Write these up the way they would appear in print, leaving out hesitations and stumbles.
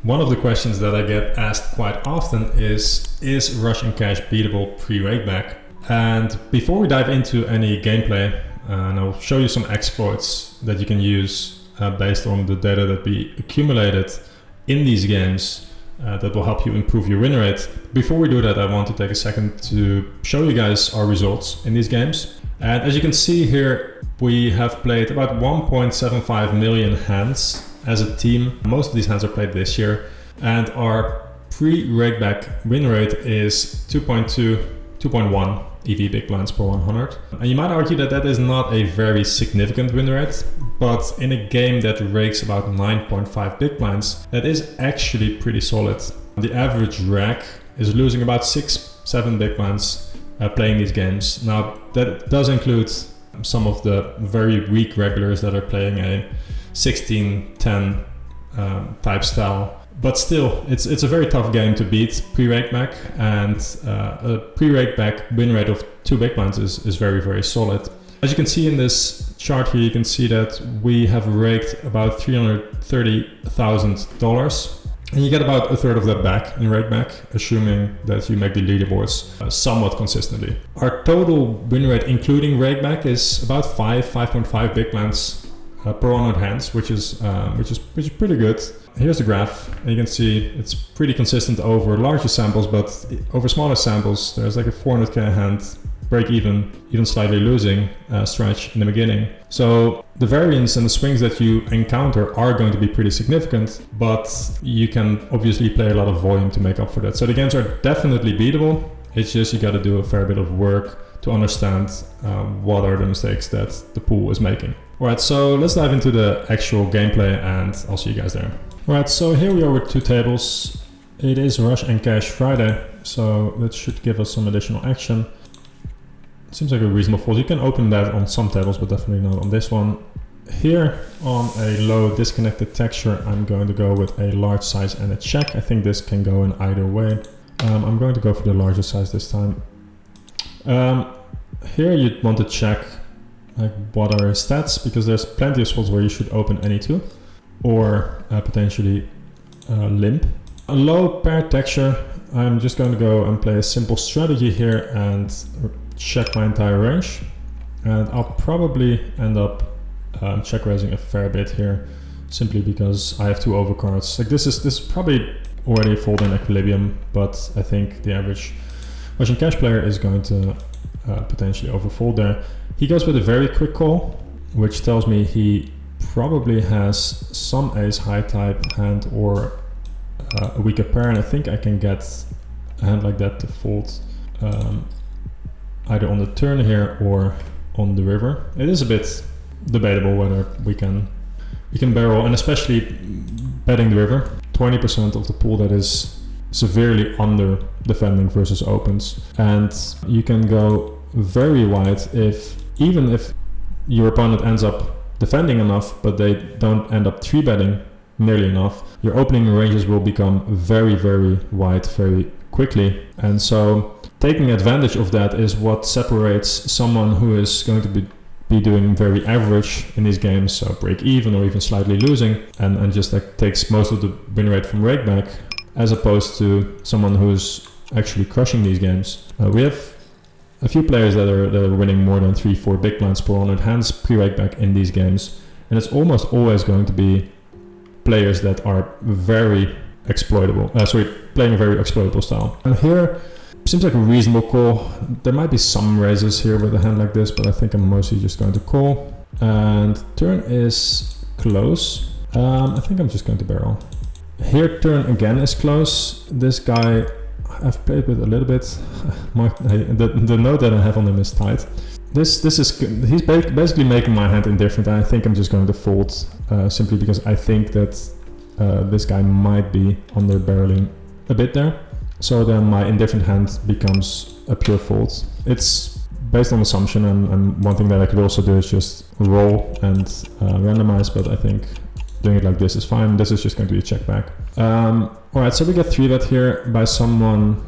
One of the questions that I get asked quite often is Russian cash beatable pre-rake back? And before we dive into any gameplay, and I'll show you some exploits that you can use based on the data that we accumulated in these games that will help you improve your win rate. Before we do that, I want to take a second to show you guys our results in these games. And as you can see here, we have played about 1.75 million hands as a team. Most of these hands are played this year, and our pre-rake back win rate is 2.1 EV big blinds per 100. And you might argue that that is not a very significant win rate, but in a game that rakes about 9.5 big blinds, that is actually pretty solid. The average rack is losing about 6-7 big blinds playing these games. Now that does include some of the very weak regulars that are playing a 16-10 type style, but still it's a very tough game to beat pre-rake back, and a pre-rake back win rate of 2 big blinds is very, very solid. As you can see in this chart here, you can see that we have raked about $330,000, and you get about a third of that back in rake back, assuming that you make the leaderboards somewhat consistently. Our total win rate including rake back is about 5.5 big blinds per 100 hands, which is pretty good. Here's the graph, and you can see it's pretty consistent over larger samples, but over smaller samples there's like a 400k hand break even slightly losing stretch in the beginning. So the variance and the swings that you encounter are going to be pretty significant, but you can obviously play a lot of volume to make up for that. So the games are definitely beatable. It's just you got to do a fair bit of work to understand what are the mistakes that the pool is making. Alright, so let's dive into the actual gameplay, and I'll see you guys there. Alright, so here we are with 2 tables. It is Rush and Cash Friday, so that should give us some additional action. Seems like a reasonable fold. You can open that on some tables, but definitely not on this one. Here on a low disconnected texture, I'm going to go with a large size and a check. I think this can go in either way. I'm going to go for the larger size this time. Here you'd want to check like what are his stats, because there's plenty of spots where you should open any 2 or potentially limp. A low pair texture, I'm just going to go and play a simple strategy here and check my entire range, and I'll probably end up check raising a fair bit here, simply because I have 2 overcards. Like this is probably already a fold in equilibrium, but I think the average Russian cash player is going to potentially overfold there. He goes with a very quick call, which tells me he probably has some ace high type hand or a weaker pair, and I think I can get a hand like that to fold either on the turn here or on the river. It is a bit debatable whether we can barrel, and especially betting the river. 20% of the pool that is severely under defending versus opens, and you can go very wide even if your opponent ends up defending enough but they don't end up 3-betting nearly enough. Your opening ranges will become very, very wide very quickly, and so taking advantage of that is what separates someone who is going to be doing very average in these games, so break even or even slightly losing, and just like takes most of the win rate from rake back, as opposed to someone who's actually crushing these games. We have a few players that are winning more than 3-4 big blinds per 100 hands pre-rake back in these games, and it's almost always going to be players that are very exploitable, playing a very exploitable style. And here seems like a reasonable call. There might be some raises here with a hand like this, but I think I'm mostly just going to call. And turn is close. I think I'm just going to barrel. Here turn again is close. This guy I've played with a little bit. The note that I have on him is tight. He's basically making my hand indifferent. I think I'm just going to fold simply because I think that this guy might be under barreling a bit there. So then my indifferent hand becomes a pure fold. It's based on assumption, and one thing that I could also do is just roll and randomize, but I think doing it like this is fine. This is just going to be a check back. Alright, so we get 3-bet here by someone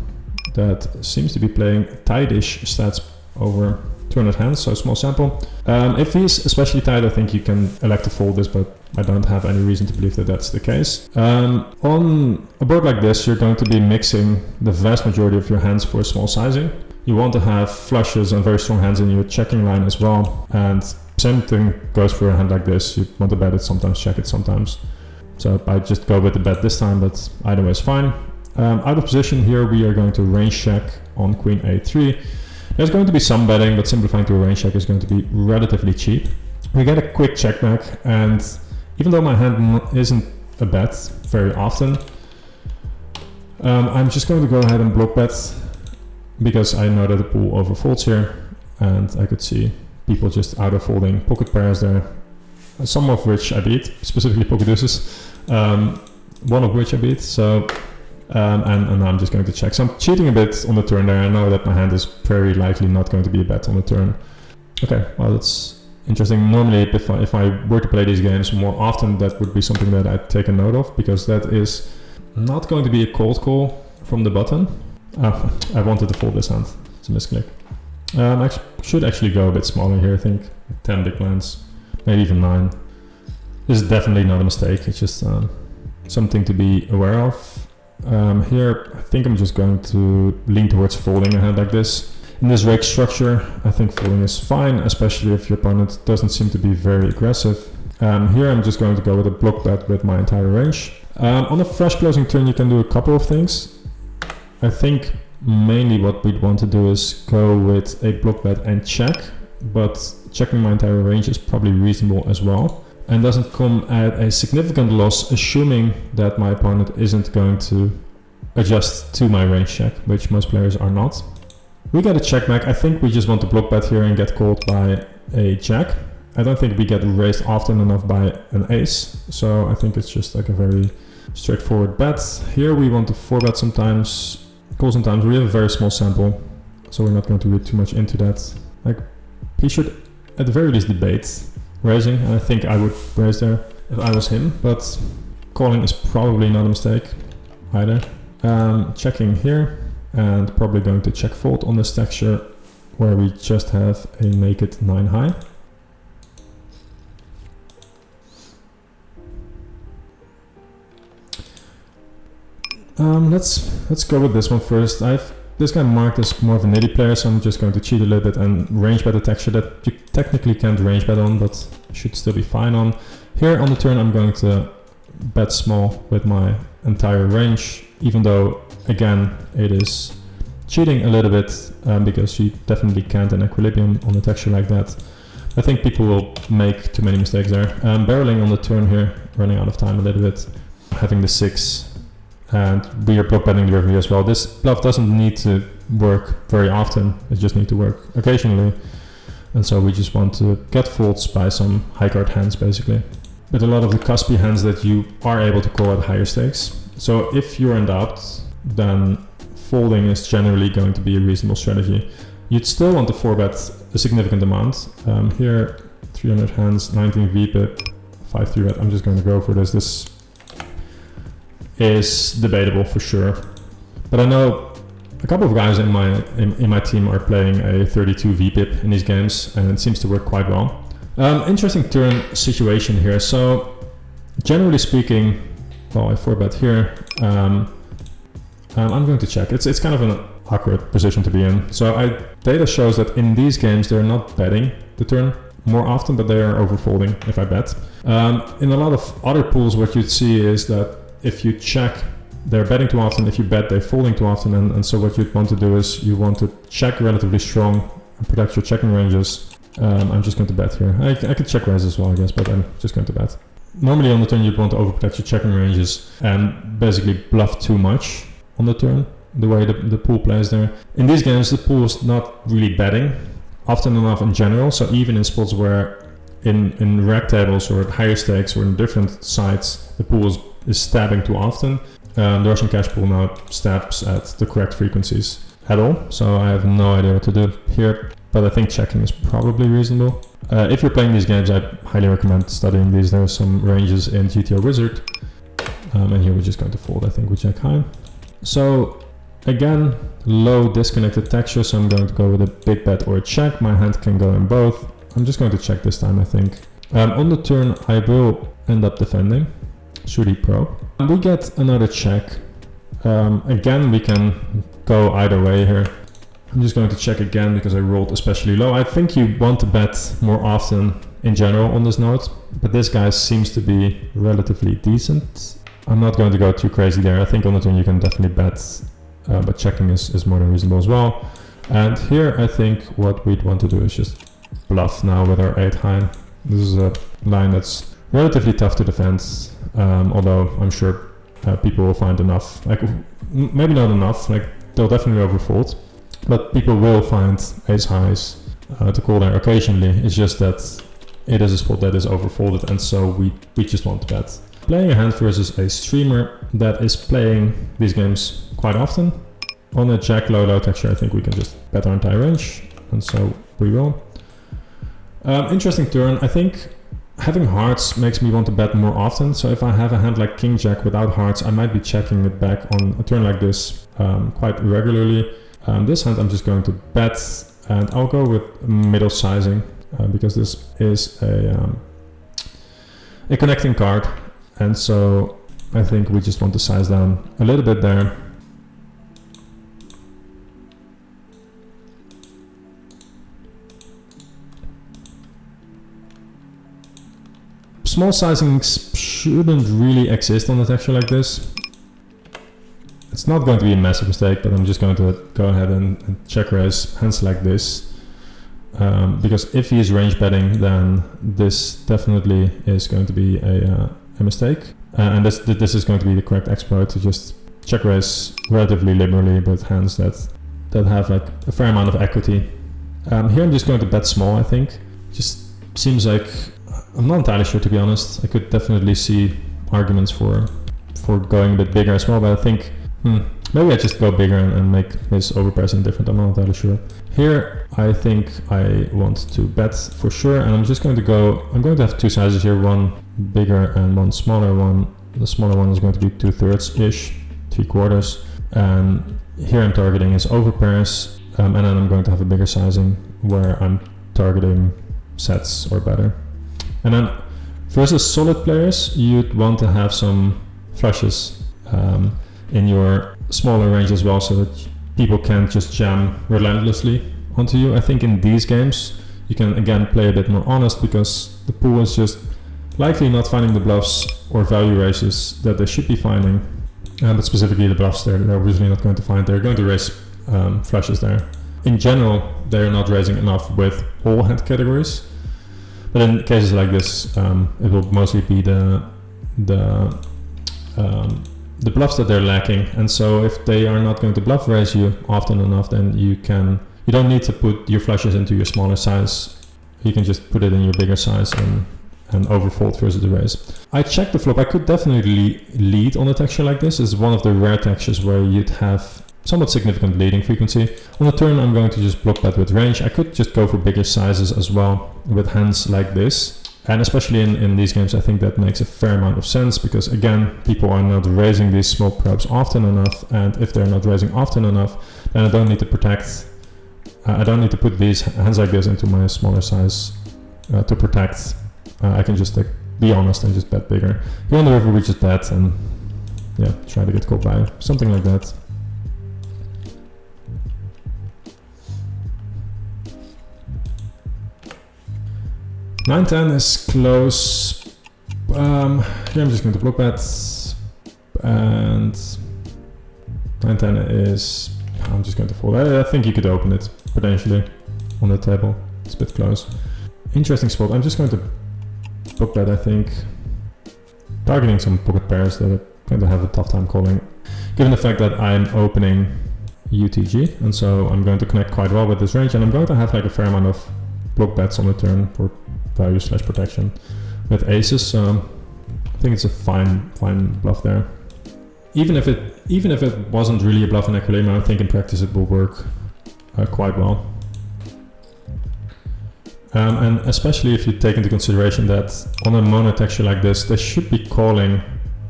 that seems to be playing tight-ish stats over 200 hands, so small sample. If he's especially tight, I think you can elect to fold this, but I don't have any reason to believe that that's the case. On a board like this, you're going to be mixing the vast majority of your hands for small sizing. You want to have flushes and very strong hands in your checking line as well, and same thing goes for a hand like this. You want to bet it sometimes, check it sometimes. So I just go with the bet this time, but either way is fine. Out of position here, we are going to range check on queen a3. There's going to be some betting, but simplifying to a range check is going to be relatively cheap. We get a quick check back, and even though my hand isn't a bet very often, I'm just going to go ahead and block bet because I know that the pool overfolds here, and I could see people just auto folding pocket pairs there, some of which I beat, specifically pocket deuces, one of which I beat. So and I'm just going to check. So I'm cheating a bit on the turn there. I know that my hand is very likely not going to be a bet on the turn. Okay, well, that's interesting. Normally, if I were to play these games more often, that would be something that I'd take a note of, because that is not going to be a cold call from the button. I wanted to fold this hand. It's a misclick. I should actually go a bit smaller here, I think. 10 big blinds, maybe even 9. This is definitely not a mistake. It's just something to be aware of. Here, I think I'm just going to lean towards folding a hand like this. In this rake structure, I think folding is fine, especially if your opponent doesn't seem to be very aggressive. Here I'm just going to go with a block bet with my entire range. On a fresh closing turn, you can do a couple of things. I think mainly what we'd want to do is go with a block bet and check, but checking my entire range is probably reasonable as well, and doesn't come at a significant loss, assuming that my opponent isn't going to adjust to my range check, which most players are not. We get a check back. I think we just want to block bet here and get called by a jack. I don't think we get raised often enough by an ace, so I think it's just like a very straightforward bet. Here we want to 4-bet sometimes, call sometimes. We have a very small sample, so we're not going to read too much into that. Like, he should at the very least debate raising, and I think I would raise there if I was him, but calling is probably not a mistake either. Checking here, and probably going to check fold on this texture where we just have a naked 9 high. Let's go with this one first. I've this guy marked as more of a nitty player, so I'm just going to cheat a little bit and range bet a texture that you technically can't range bet on, but should still be fine on. Here on the turn I'm going to bet small with my entire range, even though again it is cheating a little bit because you definitely can't an equilibrium on a texture like that. I think people will make too many mistakes there. Barreling on the turn here, running out of time a little bit, having the 6. And we are block betting the river as well. This bluff doesn't need to work very often, it just needs to work occasionally. And so we just want to get folds by some high card hands basically. But a lot of the cuspy hands that you are able to call at higher stakes. So if you're in doubt, then folding is generally going to be a reasonable strategy. You'd still want to 4-bet a significant amount. Here, 300 hands, 19 VPIP, 5 3-bet. I'm just going to go for this. This is debatable for sure, but I know a couple of guys in my team are playing a 32 VPIP in these games, and it seems to work quite well. Interesting turn situation here. So generally speaking, well, I 4-bet here. I'm going to check. It's kind of an awkward position to be in. So data shows that in these games they're not betting the turn more often, but they are overfolding if I bet. In a lot of other pools, what you'd see is that if you check, they're betting too often. If you bet, they're folding too often. And so what you'd want to do is you want to check relatively strong and protect your checking ranges. I'm just going to bet here. I could check raise as well, I guess, but I'm just going to bet. Normally on the turn, you'd want to overprotect your checking ranges and basically bluff too much on the turn, the way the pool plays there. In these games, the pool is not really betting often enough in general. So even in spots where in rec tables or at higher stakes or in different sites, the pool is stabbing too often. The Russian cash pool now stabs at the correct frequencies at all, so I have no idea what to do here, but I think checking is probably reasonable. If you're playing these games, I highly recommend studying these. There are some ranges in GTO Wizard, and here we're just going to fold. I think we check high. So Again, low disconnected texture, so I'm going to go with a big bet or a check. My hand can go in both. I'm just going to check this time, I think. On the turn, I will end up defending. Should he probe? We get another check. Again, we can go either way here. I'm just going to check again because I rolled especially low. I think you want to bet more often in general on this note, but this guy seems to be relatively decent. I'm not going to go too crazy there. I think on the turn you can definitely bet, but checking is more than reasonable as well. And here I think what we'd want to do is just bluff now with our 8 high. This is a line that's relatively tough to defend, although I'm sure people will find enough, like maybe not enough, like they'll definitely overfold, but people will find ace highs to call there occasionally. It's just that it is a spot that is overfolded, and so we just want to bet. Playing a hand versus a streamer that is playing these games quite often. On a jack low texture, I think we can just bet our entire range, and so we will. Interesting turn. I think having hearts makes me want to bet more often, so if I have a hand like king jack without hearts, I might be checking it back on a turn like this quite regularly. This hand I'm just going to bet, and I'll go with middle sizing because this is a connecting card, and so I think we just want to size down a little bit there. Small sizings shouldn't really exist on a texture like this. It's not going to be a massive mistake, but I'm just going to go ahead and check raise hands like this. Because if he is range betting, then this definitely is going to be a mistake. And this is going to be the correct exploit, to just check raise relatively liberally with hands that have like a fair amount of equity. Here I'm just going to bet small, I think. Just seems like, I'm not entirely sure, to be honest. I could definitely see arguments for going a bit bigger as well, but I think maybe I just go bigger and make his overpricing different. I'm not entirely sure. Here I think I want to bet for sure, and I'm just going to go, I'm going to have two sizes here, one bigger and one smaller one. The smaller one is going to be 2/3 ish, 3/4, and here I'm targeting his overpairs, and then I'm going to have a bigger sizing where I'm targeting sets or better. And then versus solid players, you'd want to have some flushes in your smaller range as well, so that people can't just jam relentlessly onto you. I think in these games you can again play a bit more honest, because the pool is just likely not finding the bluffs or value raises that they should be finding, but specifically the bluffs they're obviously not going to find. They're going to raise flushes there. In general, they're not raising enough with all hand categories. But in cases like this, it will mostly be the bluffs that they're lacking, and so if they are not going to bluff raise you often enough, then you don't need to put your flushes into your smaller size. You can just put it in your bigger size and overfold versus the raise. I checked the flop. I could definitely lead on a texture like this. It's one of the rare textures where you'd have somewhat significant leading frequency. On the turn I'm going to just block bet with range. I could just go for bigger sizes as well with hands like this, and especially in these games I think that makes a fair amount of sense, because again people are not raising these small probes often enough, and if they're not raising often enough, then I don't need to protect, I don't need to put these hands like this into my smaller size to protect. I can just be honest and just bet bigger. Here on the river we just bet and yeah, try to get called by something like that. Nine 10 is close. Here I'm just going to block bet, and 9-10 is, I'm just going to fold. I think you could open it potentially on the table. It's a bit close. Interesting spot. I'm just going to block bet, I think, targeting some pocket pairs that are going to have a tough time calling, given the fact that I'm opening UTG, and so I'm going to connect quite well with this range, and I'm going to have like a fair amount of block bets on the turn for value / protection with aces, so I think it's a fine bluff there. Even if it wasn't really a bluff in equilibrium, I think in practice it will work quite well. And especially if you take into consideration that on a mono texture like this, they should be calling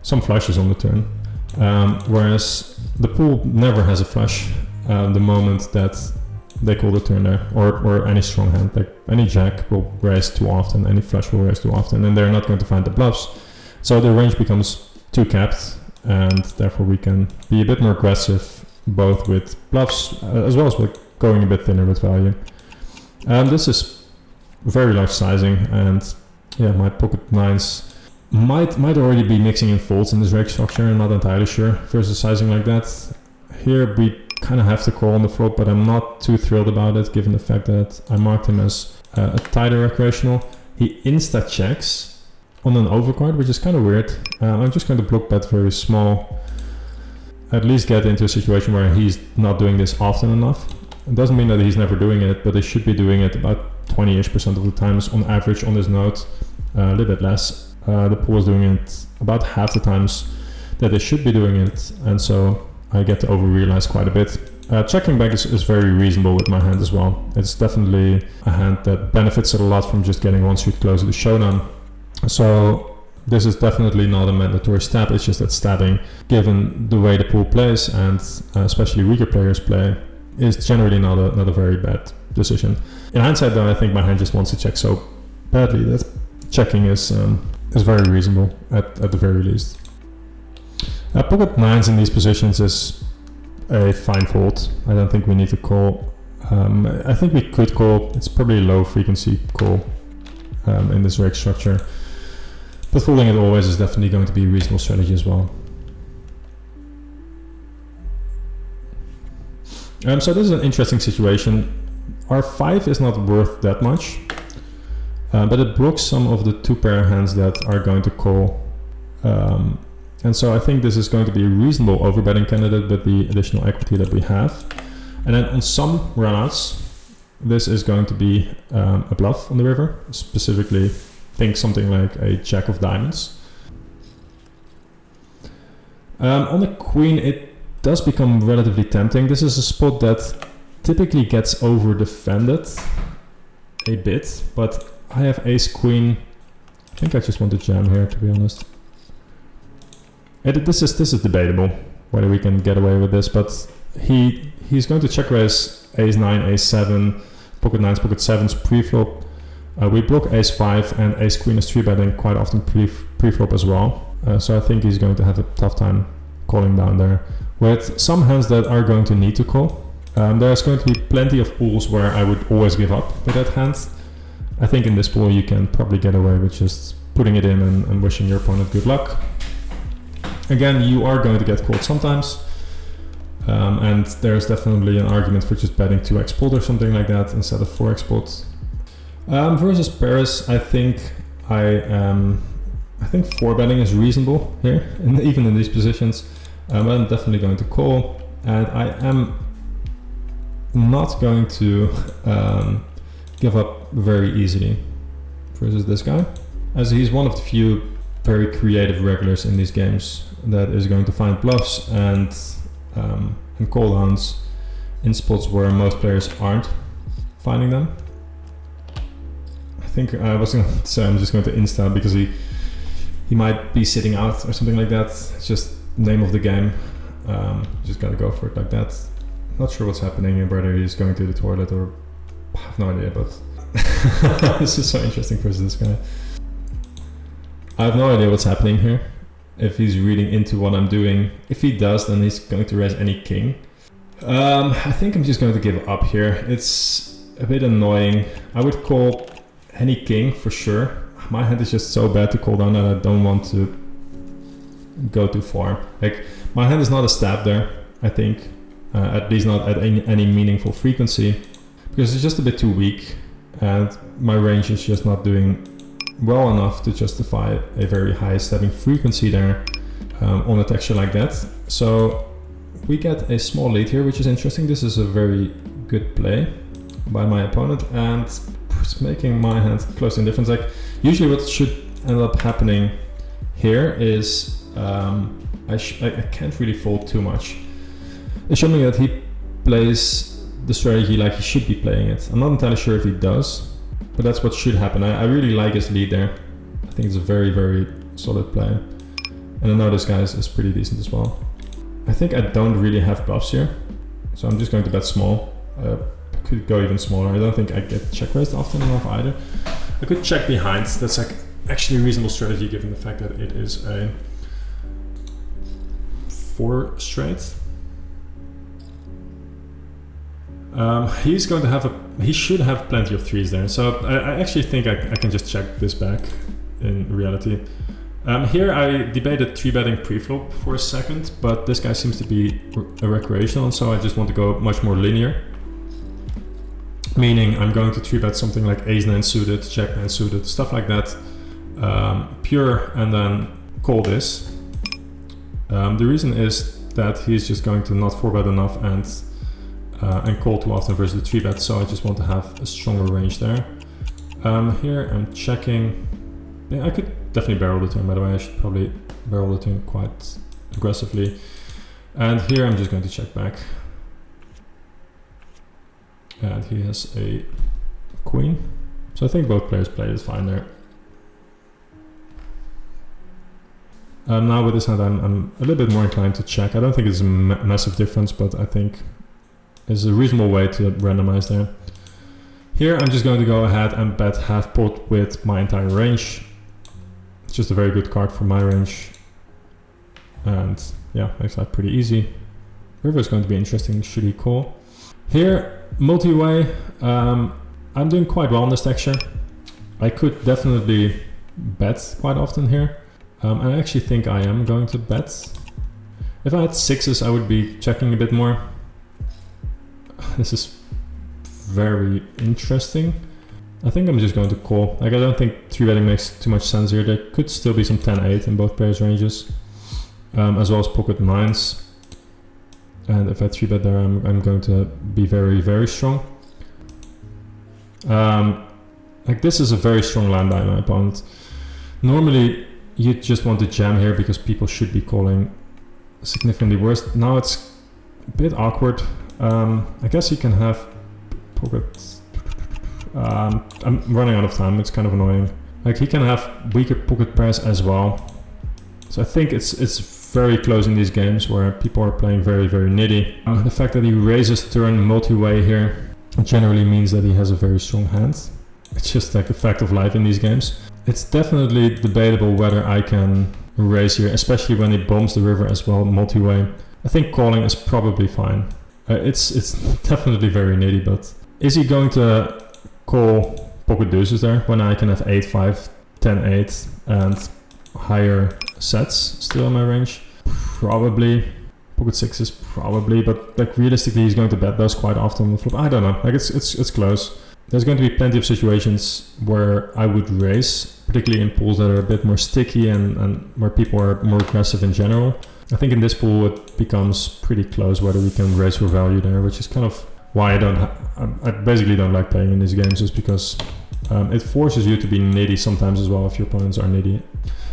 some flushes on the turn. Whereas the pool never has a flush the moment that they call the turn there, or any strong hand, like any jack will raise too often, any flush will raise too often, and they're not going to find the bluffs. So the range becomes too capped, and therefore we can be a bit more aggressive, both with bluffs as well as with going a bit thinner with value. This is very large sizing, and yeah, my pocket nines might already be mixing in folds in this reg structure. I'm not entirely sure versus sizing like that. Here we kind of have to call on the flop, but I'm not too thrilled about it given the fact that I marked him as a tighter recreational. He insta checks on an overcard, which is kind of weird. I'm just going to block bet very small, at least get into a situation where he's not doing this often enough. It doesn't mean that he's never doing it, but he should be doing it about 20-ish% of the times on average on this note, a little bit less. The pool is doing it about half the times that they should be doing it, and so I get to over-realize quite a bit. Checking back is very reasonable with my hand as well. It's definitely a hand that benefits a lot from just getting one suit closer to showdown. So this is definitely not a mandatory stab, it's just that stabbing, given the way the pool plays and especially weaker players play, is generally not a very bad decision. In hindsight though, I think my hand just wants to check so badly that checking is very reasonable at the very least. Pocket nines in these positions is a fine fold. I don't think we need to call. I think we could call. It's probably a low frequency call in this reg structure, but folding it always is definitely going to be a reasonable strategy as well. So this is an interesting situation. Our 5 is not worth that much, but it blocks some of the 2-pair hands that are going to call. And so I think this is going to be a reasonable overbetting candidate with the additional equity that we have. And then on some runouts, this is going to be a bluff on the river. Specifically, think something like a jack of diamonds. On the queen, it does become relatively tempting. This is a spot that typically gets over defended a bit, but I have ace queen. I think I just want to jam here, to be honest. This is debatable whether we can get away with this, but he's going to check raise ace 9, ace 7, pocket 9s, pocket 7s pre-flop. We block ace 5 and ace queen is 3-betting quite often pre-flop as well. So I think he's going to have a tough time calling down there. With some hands that are going to need to call, there's going to be plenty of pools where I would always give up with that hand. I think in this pool you can probably get away with just putting it in and wishing your opponent good luck. Again, you are going to get called sometimes, and there's definitely an argument for just betting 2x pot or something like that instead of 4x pot. Versus Paris, I think 4-betting is reasonable here, even in these positions. But I'm definitely going to call, and I am not going to give up very easily versus this guy, as he's one of the few very creative regulars in these games that is going to find bluffs and call downs in spots where most players aren't finding them. I think I was going to say I'm just going to insta because he might be sitting out or something like that. It's just name of the game. Just gotta go for it like that. Not sure what's happening and whether he's going to the toilet or I have no idea, but this is so interesting versus this guy. I have no idea what's happening here. If he's reading into what I'm doing. If he does, then he's going to raise any king. I think I'm just going to give up here. It's a bit annoying. I would call any king for sure. My hand is just so bad to call down that I don't want to go too far. Like, my hand is not a stab there, I think. At least not at any meaningful frequency. Because it's just a bit too weak. And my range is just not doing well enough to justify a very high stabbing frequency there on a texture like that. So we get a small lead here, which is interesting. This is a very good play by my opponent, and it's making my hand close to indifference. Like, usually what should end up happening here is I can't really fold too much. It's showing me that he plays the strategy like he should be playing it. I'm not entirely sure if he does, but that's what should happen. I really like his lead there. I think it's a very, very solid play. And I know this guy is pretty decent as well. I think I don't really have bluffs here, so I'm just going to bet small. I could go even smaller. I don't think I get check raised often enough either. I could check behind. That's like actually a reasonable strategy given the fact that it is a 4 straight. He's going to have he should have plenty of 3s there. So I actually think I can just check this back in reality. Here I debated 3-betting pre-flop for a second, but this guy seems to be a recreational, so I just want to go much more linear. Meaning I'm going to 3-bet something like ace-9 suited, jack-9 suited, stuff like that. Pure, and then call this. The reason is that he's just going to not 4-bet enough and call too often versus the 3-bet, so I just want to have a stronger range there. Here I'm checking. Yeah, I could definitely barrel the turn, by the way. I should probably barrel the turn quite aggressively. And here I'm just going to check back. And he has a queen. So I think both players played it fine there. Now with this hand I'm a little bit more inclined to check. I don't think it's a massive difference, but I think it's a reasonable way to randomize there. Here I'm just going to go ahead and bet half pot with my entire range. It's just a very good card for my range. And yeah, makes that pretty easy. River is going to be interesting, should he call? Here, multi-way, I'm doing quite well on this texture. I could definitely bet quite often here. I actually think I am going to bet. If I had 6s, I would be checking a bit more. This is very interesting. I think I'm just going to call. Like, I don't think 3-betting makes too much sense here. There could still be some 10-8 in both pairs ranges, as well as pocket 9s. And if I 3-bet there, I'm going to be very, very strong. Like, this is a very strong land by my opponent. Normally, you just want to jam here because people should be calling significantly worse. Now it's a bit awkward. I guess you can have pocket. I'm running out of time. It's kind of annoying. Like, he can have weaker pocket pairs as well. So I think it's very close in these games where people are playing very, very nitty. The fact that he raises turn multi-way here generally means that he has a very strong hand. It's just like a fact of life in these games. It's definitely debatable whether I can raise here, especially when he bombs the river as well, multi-way. I think calling is probably fine. It's definitely very nitty, but is he going to call pocket deuces there when I can have 8-5, 10-8 and higher sets still in my range? Probably. Pocket 6s probably, but like realistically he's going to bet those quite often on the flop. I don't know, like it's close. There's going to be plenty of situations where I would raise, particularly in pools that are a bit more sticky and where people are more aggressive in general. I think in this pool it becomes pretty close whether we can raise for value there, which is kind of why I basically don't like playing in these games, just because it forces you to be nitty sometimes as well if your opponents are nitty.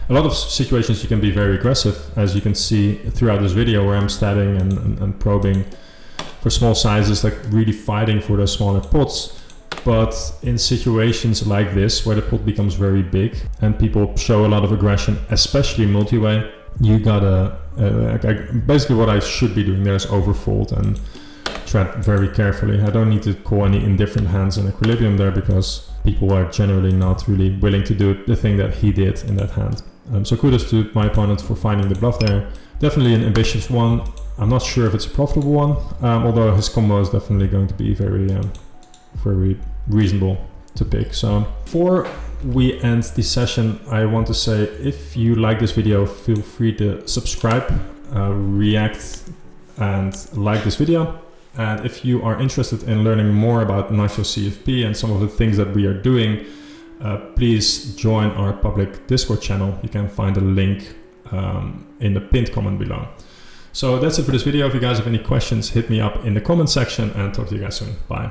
A lot of situations you can be very aggressive, as you can see throughout this video where I'm stabbing and probing for small sizes, like really fighting for those smaller pots. But in situations like this where the pot becomes very big and people show a lot of aggression, especially multi-way, you gotta basically what I should be doing there is overfold and tread very carefully. I don't need to call any indifferent hands in equilibrium there because people are generally not really willing to do the thing that he did in that hand. So kudos to my opponent for finding the bluff there. Definitely an ambitious one. I'm not sure if it's a profitable one, although his combo is definitely going to be very reasonable to pick. So before we end the session, I want to say if you like this video, feel free to subscribe, react and like this video. And if you are interested in learning more about NachosCFP and some of the things that we are doing, please join our public Discord channel. You can find a link in the pinned comment below. So that's it for this video. If you guys have any questions, hit me up in the comment section and talk to you guys soon. Bye.